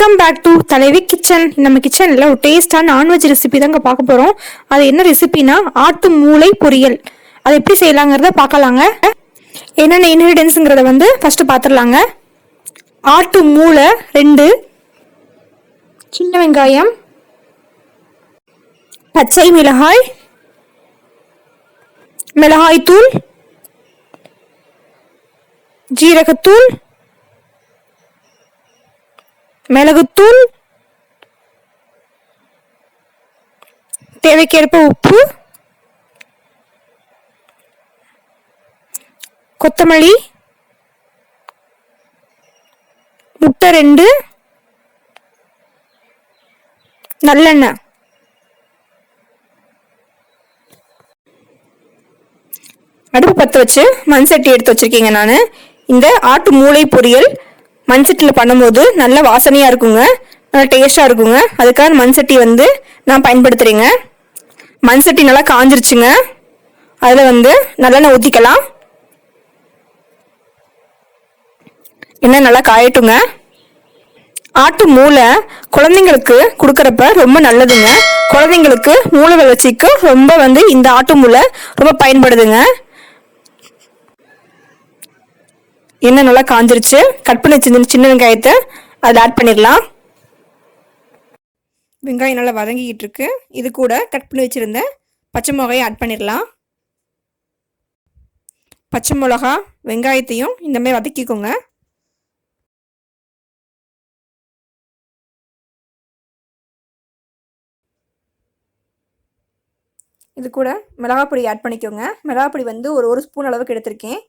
Welcome back to தலைவி kitchen. நம்ம கிச்சனில் ஒரு டேஸ்டான நான்வெஜ் ரெசிபி தாங்க பார்க்க போகிறோம். அது என்ன ரெசிபினா ஆட்டு மூளை பொரியல். அதை எப்படி செய்யலாங்கிறத பார்க்கலாங்க. என்னென்ன இன்க்ரீடியன்ஸுங்கிறத ஃபஸ்ட்டு பார்த்துடலாங்க. ஆட்டு மூளை 2, சின்ன வெங்காயம், பச்சை மிளகாய், மிளகாய்த்தூள், ஜீரகத்தூள், மிளகுத்தூள், தேவைக்கேற்ப உப்பு, கொத்தமல்லி, முட்டை 2, நல்லெண்ணெய். அடுப்பு பற்ற வச்சு மண் சட்டி எடுத்து வச்சிருக்கீங்க. நான் இந்த ஆட்டு மூளை பொரியல் மண் சட்டியில் பண்ணும்போது நல்ல வாசனையாக இருக்குங்க, நல்லா டேஸ்ட்டாக இருக்குங்க. அதுக்காக மண் சட்டி நான் பயன்படுத்துகிறேங்க. மண் சட்டி நல்லா காஞ்சிருச்சுங்க. அதில் நல்லெண்ணெய் ஊற்றிக்கலாம். எண்ணெய் நல்லா காயட்டுங்க. ஆட்டு மூளை குழந்தைங்களுக்கு கொடுக்குறப்ப ரொம்ப நல்லதுங்க. குழந்தைங்களுக்கு மூளை வளர்ச்சிக்கு ரொம்ப இந்த ஆட்டு மூளை ரொம்ப பயன்படுதுங்க. எண்ணெய் நல்லா காஞ்சிருச்சு. கட் பண்ணி வச்சிருந்த சின்ன வெங்காயத்தை அதில் ஆட் பண்ணிடலாம். வெங்காயம் நல்லா வதங்கிக்கிட்டு இருக்கு. இது கூட கட் பண்ணி வச்சிருந்த பச்சை மிளகாயை ஆட் பண்ணிடலாம். பச்சை மிளகா வெங்காயத்தையும் இந்த மாதிரி வதக்கிக்கோங்க. இது கூட மிளகாய் பொடி ஆட் பண்ணிக்கோங்க. மிளகாய் பொடி ஒரு ஸ்பூன் அளவுக்கு எடுத்திருக்கேன்.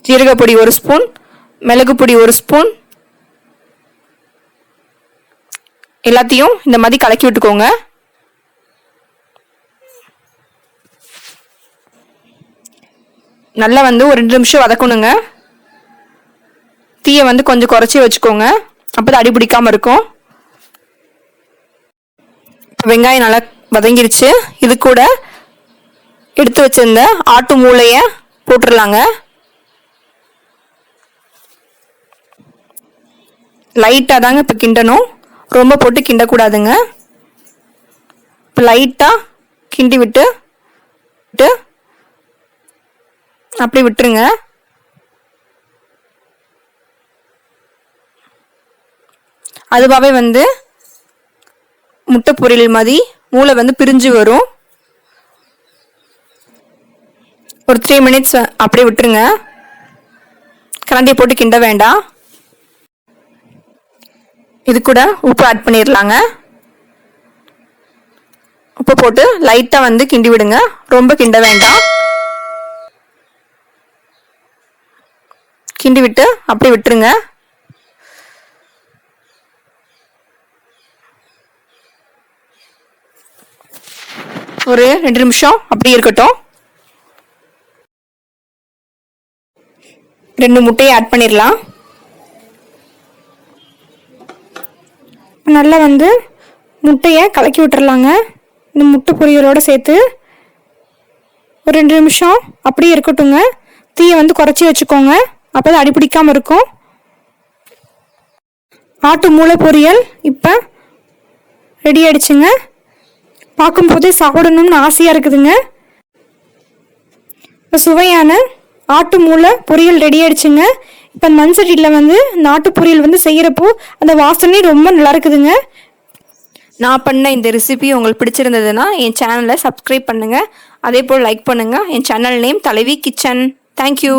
ஜீரகப்பொடி 1 ஸ்பூன், மிளகு பொடி 1 ஸ்பூன், எல்லாத்தையும் இந்த மாதிரி கலக்கி விட்டுக்கோங்க. நல்லா ஒரு 2 நிமிஷம் வதக்கணுங்க. தீயை கொஞ்சம் குறைச்சி வச்சுக்கோங்க, அப்போ அடி பிடிக்காமல் இருக்கும். வெங்காயம் நல்லா வதங்கிருச்சு. இது கூட எடுத்து வச்சிருந்த ஆட்டு மூளையை போட்டுடலாங்க. லைட்டாக தாங்க இப்போ கிண்டணும், ரொம்ப போட்டு கிண்டக்கூடாதுங்க. இப்போ லைட்டாக கிண்டி விட்டு அப்படி விட்டுருங்க. அதுவாகவே முட்டை பொரியல் மாதிரி மூளை பிரிஞ்சு வரும். ஒரு 3 மினிட்ஸ் அப்படியே விட்டுருங்க. கரண்டியை போட்டு கிண்ட வேண்டாம். இது கூட உப்பு ஆட் பண்ணிடலாங்க. உப்பு போட்டு லைட்டாக கிண்டி விடுங்க, ரொம்ப கிண்ட வேண்டாம். கிண்டி விட்டு அப்படியே விட்டுருங்க. ஒரு 2 நிமிஷம் அப்படியே இருக்கட்டும். 2 முட்டையை ஆட் பண்ணிடலாம். நல்லா முட்டையை கலக்கி விட்டுறலாங்க. இந்த முட்டை பொரியலோடு சேர்த்து ஒரு 2 நிமிஷம் அப்படியே இருக்கட்டுங்க. தீயை குறைச்சி வச்சுக்கோங்க, அப்போ தான் அடி பிடிக்காமல் இருக்கும். ஆட்டு மூளை பொரியல் இப்போ ரெடி ஆயிடுச்சுங்க. பார்க்கும்போதே சாப்பிடணும்னு ஆசையாக இருக்குதுங்க. இப்போ சுவையான ஆட்டு மூளை பொரியல் ரெடி ஆயிடுச்சுங்க. இப்போ மண் சட்டியில் இந்த ஆட்டு பொரியல் செய்கிறப்போ அந்த வாசனை ரொம்ப நல்லா இருக்குதுங்க. நான் பண்ண இந்த ரெசிபி உங்களுக்கு பிடிச்சிருந்ததுன்னா என் சேனலை சப்ஸ்கிரைப் பண்ணுங்கள். அதே போல் லைக் பண்ணுங்கள். என் சேனல் நேம் தலைவி கிச்சன். தேங்க்யூ.